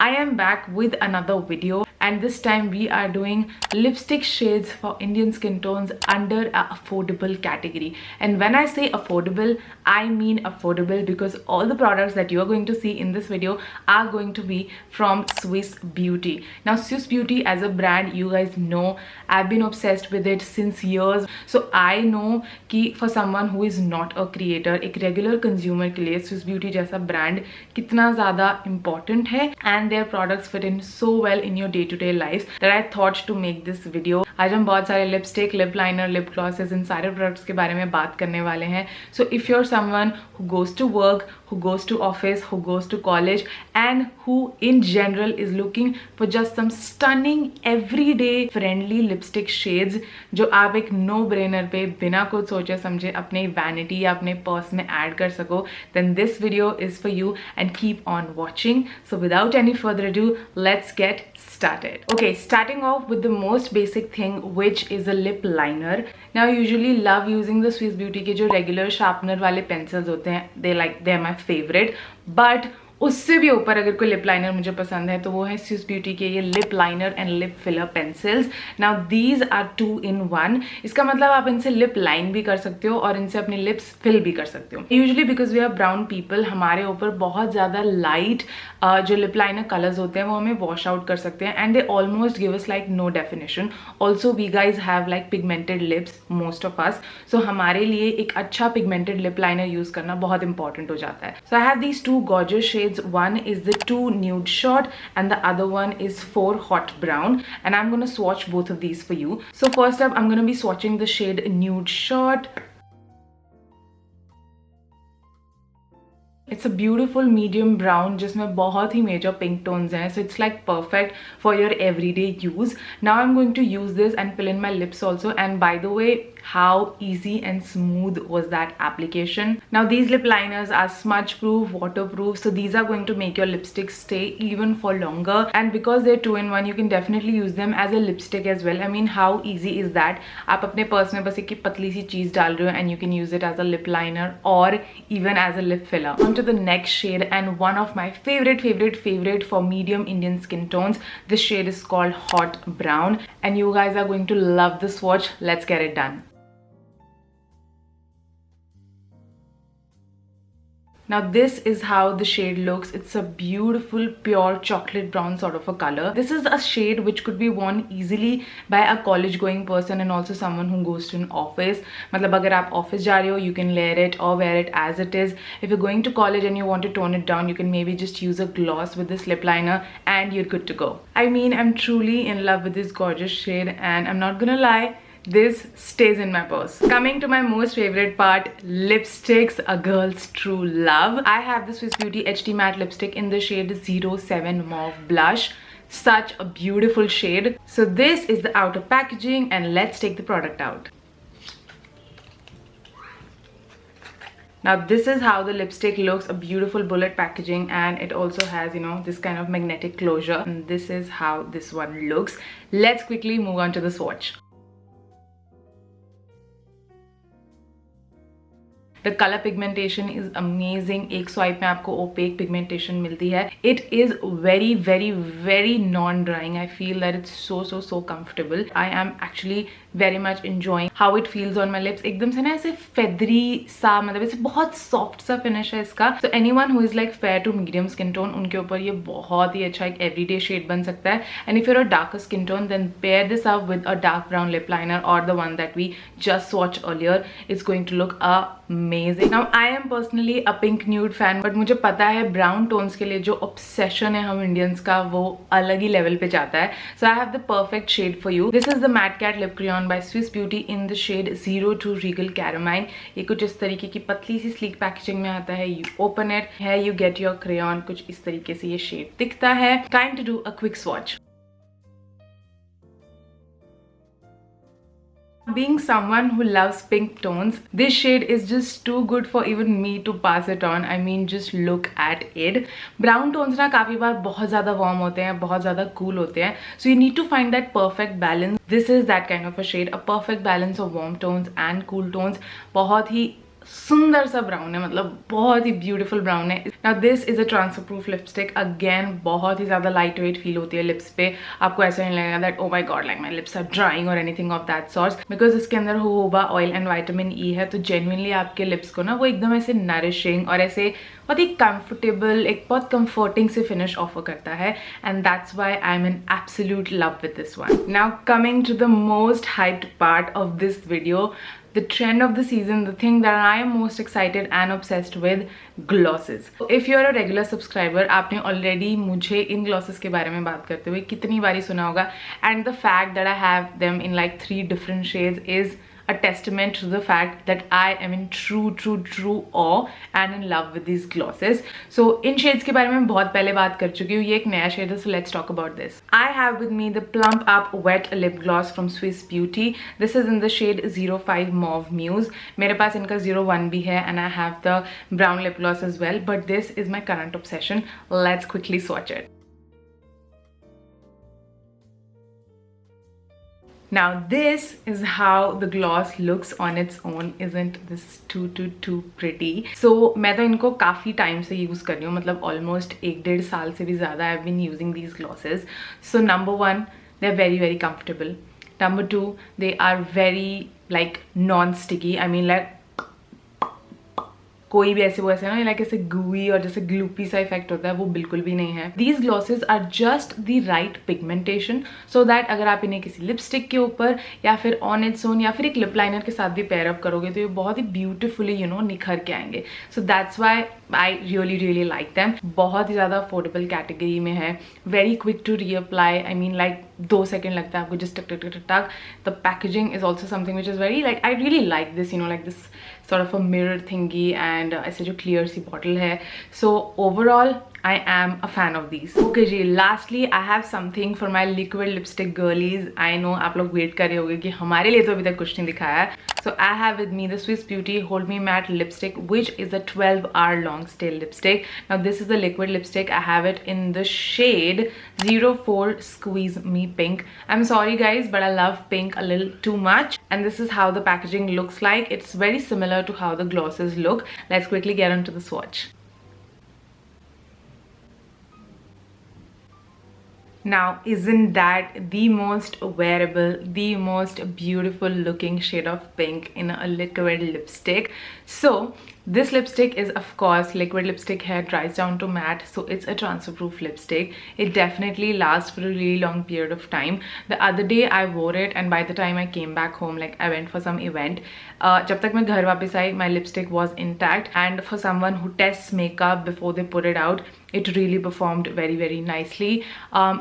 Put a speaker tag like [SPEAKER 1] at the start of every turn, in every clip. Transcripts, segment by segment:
[SPEAKER 1] I am back with another video, and this time we are doing lipstick shades for Indian skin tones under a affordable category. And when I say affordable, I mean affordable because all the products that you are going to see in this video are going to be from Swiss Beauty. Now Swiss Beauty as a brand, you guys know I've been obsessed with it since years. So I know कि for someone who is not a creator, एक regular consumer के लिए Swiss Beauty जैसा brand कितना ज़्यादा important है, and their products fit in so well in your day-to-day lives that I thought to make this video. आज हम बहुत सारे lipstick, lip liner, lip glosses, इन सारे प्रोडक्ट्स के बारे में बात करने वाले हैं. So if you're someone who goes to work, who goes to office, who goes to college, and who in general is looking for just some stunning everyday friendly lipstick shades जो आप एक no brainer पे बिना कुछ सोचे समझे अपने vanity या अपने पर्स में ऐड कर सको, then this video is for you and keep on watching. So without any further ado, let's get started. Okay, starting off with the most basic thing, which is a lip liner. Now I usually love using the Swiss Beauty के जो regular sharpener वाले pencils होते हैं, they're my favorite. But उससे भी ऊपर अगर कोई लिप लाइनर मुझे पसंद है तो वो है स्विस ब्यूटी के ये lip liner and lip filler pencils. Now these are 2 in 1. इसका मतलब आप इनसे लिप लाइन भी कर सकते हो और इनसे अपनी लिप्स फिल भी कर सकते हो. Usually because we are brown people, हमारे ऊपर बहुत ज़्यादा लाइट जो लिप लाइनर कलर्स होते हैं वो हमें वॉश आउट कर सकते हैं, and they almost give us like no definition. Also we guys have like pigmented lips, most of us. So हमारे लिए एक अच्छा पिगमेंटेड लिप लाइनर यूज करना बहुत इंपॉर्टेंट हो जाता है. So I have these 2 gorgeous shades. One is the 2 nude shot and the other one is 4 hot brown, and I'm going to swatch both of these for you. So first up I'm going to be swatching the shade nude shot. It's a beautiful medium brown जिसमें बहुत ही major pink tones हैं, so it's like perfect for your everyday use. Now I'm going to use this and fill in my lips also, and by the way, how easy and smooth was that application. Now these lip liners are smudge proof, waterproof, so these are going to make your lipstick stay even for longer, and because they're 2 in 1, you can definitely use them as a lipstick as well. I mean, how easy is that? आप अपने purse में बस एक पतली सी चीज डाल रहे हो and you can use it as a lip liner or even as a lip filler. On to the next shade, and one of my favorite for medium Indian skin tones. This shade is called Hot Brown, and you guys are going to love the swatch. Let's get it done. Now this is how the shade looks. It's a beautiful pure chocolate brown sort of a color. This is a shade which could be worn easily by a college going person and also someone who goes to an office. मतलब अगर आप office जा रहे हो, you can layer it or wear it as it is. If you're going to college and you want to tone it down, you can maybe just use a gloss with this lip liner and you're good to go. I mean, I'm truly in love with this gorgeous shade, and I'm not gonna lie, this stays in my purse. Coming to my most favorite part, lipsticks, a girl's true love. I have the Swiss Beauty HD Matte lipstick in the shade 07 Mauve Blush. Such a beautiful shade. So this is the outer packaging, and let's take the product out. Now this is how the lipstick looks, a beautiful bullet packaging, and it also has, you know, this kind of magnetic closure. And this is how this one looks. Let's quickly move on to the swatch. The color pigmentation is amazing. एक swipe में आपको opaque pigmentation मिलती है. It is very non-drying. I feel that it's so comfortable. I am actually very much enjoying how it feels on my lips. एकदम से ना ऐसे feathery सा, मतलब ऐसे बहुत soft सा finish है इसका. So anyone who is like fair to medium skin tone, उनके ऊपर ये बहुत ही अच्छा एक everyday shade बन सकता है. And if you're a darker skin tone, then pair this up with a dark brown lip liner or the one that we just swatched earlier. It's going to look amazing. Now I am personally a pink nude fan, but मुझे पता है brown tones के लिए जो obsession है हम Indians का वो अलग ही level पे जाता है. So I have the perfect shade for you. This is the Matte Cat Lip Crayon by Swiss Beauty in the shade 02 Regal Caramine. ये कुछ इस तरीके की पतली सी sleek packaging में आता है. You open it, here you get your crayon. कुछ इस तरीके से ये shade दिखता है. Time to do a quick swatch. Being someone who loves pink tones, this shade is just too good for even me to pass it on. I mean, just look at it. Brown tones ना काफी बार बहुत ज़्यादा warm होते हैं, बहुत ज़्यादा cool होते हैं. So you need to find that perfect balance. This is that kind of a shade, a perfect balance of warm tones and cool tones. बहुत ही सुंदर सा ब्राउन है, मतलब बहुत ही ब्यूटीफुल ब्राउन है. Now this is a transfer proof lipstick. Again बहुत ही ज्यादा light weight feel होती है लिप्स पे. आपको ऐसा नहीं लगेगा that oh my god like my lips are drying or anything of that sort, because इसके अंदर होबा ऑयल एंड विटामिन ई है. तो जेन्युइनली आपके लिप्स को ना वो एकदम ऐसे नरिशिंग और ऐसे बहुत ही कंफर्टेबल, एक बहुत कंफर्टिंग से फिनिश ऑफर करता है. And that's why I am in absolute love with this one. Now coming to the most hyped part of this video, the trend of the season, the thing that I am most excited and obsessed with, glosses. If you are a regular subscriber, आपने already मुझे इन glosses के बारे में बात करते हुए कितनी बारी सुना होगा, and the fact that I have them in like 3 different shades is a testament to the fact that I am in true awe and in love with these glosses. So in shades के बारे में मैं बहुत पहले बात कर चुकी हूँ. ये एक नया shade है, so let's talk about this. I have with me the Plump Up Wet Lip Gloss from Swiss Beauty. This is in the shade 05 Mauve Muse. मेरे पास इनका 01 भी है and I have the brown lip gloss as well, but this is my current obsession. Let's quickly swatch it. Now this is how the gloss looks on its own. Isn't this too pretty? So मैं तो इनको काफ़ी time से use कर रही हूँ, मतलब almost 1-1.5 साल से भी ज़्यादा I've been using these glosses. So number 1, they're very comfortable. Number 2, they are very like non-sticky. I mean like कोई भी ऐसे वो ऐसे ना लाइक ऐसे gooey और जैसे ग्लूपी सा इफेक्ट होता है, वो बिल्कुल भी नहीं है. These glosses are just the right pigmentation so that अगर आप इन्हें किसी लिपस्टिक के ऊपर या फिर ऑन इट्स ओन या फिर एक लिप लाइनर के साथ भी पेयर अप करोगे तो ये बहुत ही ब्यूटीफुली निखर के आएंगे. So that's why I really like them. बहुत ही ज़्यादा अफोर्डेबल कैटेगरी में है. Very quick to reapply. I mean like 2 second लगता है आपको जस्ट टक टक टक टक. The packaging is also something which is very like I really like this like this sort of a mirror thingy and ऐसे जो clear सी bottle है. So overall I am a fan of these. Okay ji, lastly I have something for my liquid lipstick girlies. I know आप लोग wait कर रहे होंगे कि हमारे लिए तो अभी तक कुछ नहीं दिखाया है. So I have with me the Swiss Beauty Hold Me Matte lipstick, which is a 12-hour long stay lipstick. Now this is the liquid lipstick. I have it in the shade 04 Squeeze Me Pink. I'm sorry guys, but I love pink a little too much. And this is how the packaging looks like. It's very similar to how the glosses look. Let's quickly get onto the swatch. Now isn't that the most wearable, the most beautiful looking shade of pink in a liquid lipstick? So this lipstick is of course liquid lipstick hair, dries down to matte, so it's a transfer proof lipstick. It definitely lasts for a really long period of time. The other day I wore it and by the time I came back home, like I went for some event, जब तक मैं घर वापस आई my lipstick was intact, and for someone who tests makeup before they put it out, it really performed very nicely.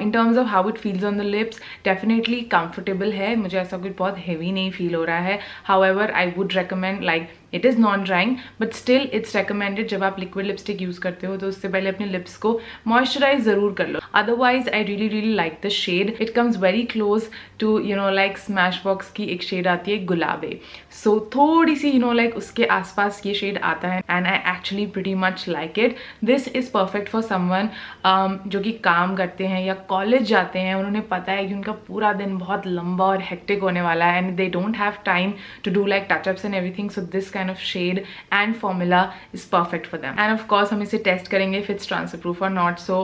[SPEAKER 1] In terms of how it feels on the lips, definitely comfortable है. मुझे ऐसा कुछ बहुत heavy नहीं feel हो रहा है. However, I would recommend, like it is non-drying but still it's recommended जब आप liquid lipstick use करते हो तो उससे पहले अपने lips को moisturize ज़रूर कर लो. Otherwise I really like the shade. It comes very close to like Smashbox की एक shade आती है गुलाबे. So थोड़ी सी like उसके आसपास ये shade आता है and I actually pretty much like it. This is perfect for someone जो कि काम करते हैं या कॉलेज जाते हैं. उन्होंने पता है कि उनका पूरा दिन बहुत लंबा और हेक्टिक होने वाला है and they don't have time to do like touch-ups and everything. So this kind of shade and formula is perfect for them. And of course हम इसे test करेंगे if it's transfer proof or not. So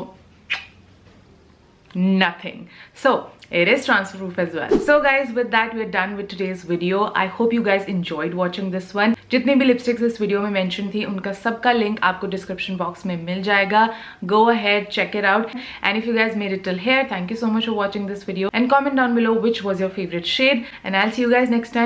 [SPEAKER 1] nothing. So it is transfer proof as well. So guys, with that we're done with today's video. I hope you guys enjoyed watching this one. जितने भी lipsticks इस video में mention थी उनका सबका link आपको description box में मिल जाएगा. Go ahead, check it out. And if you guys made it till here, thank you so much for watching this video and comment down below which was your favorite shade, and I'll see you guys next time.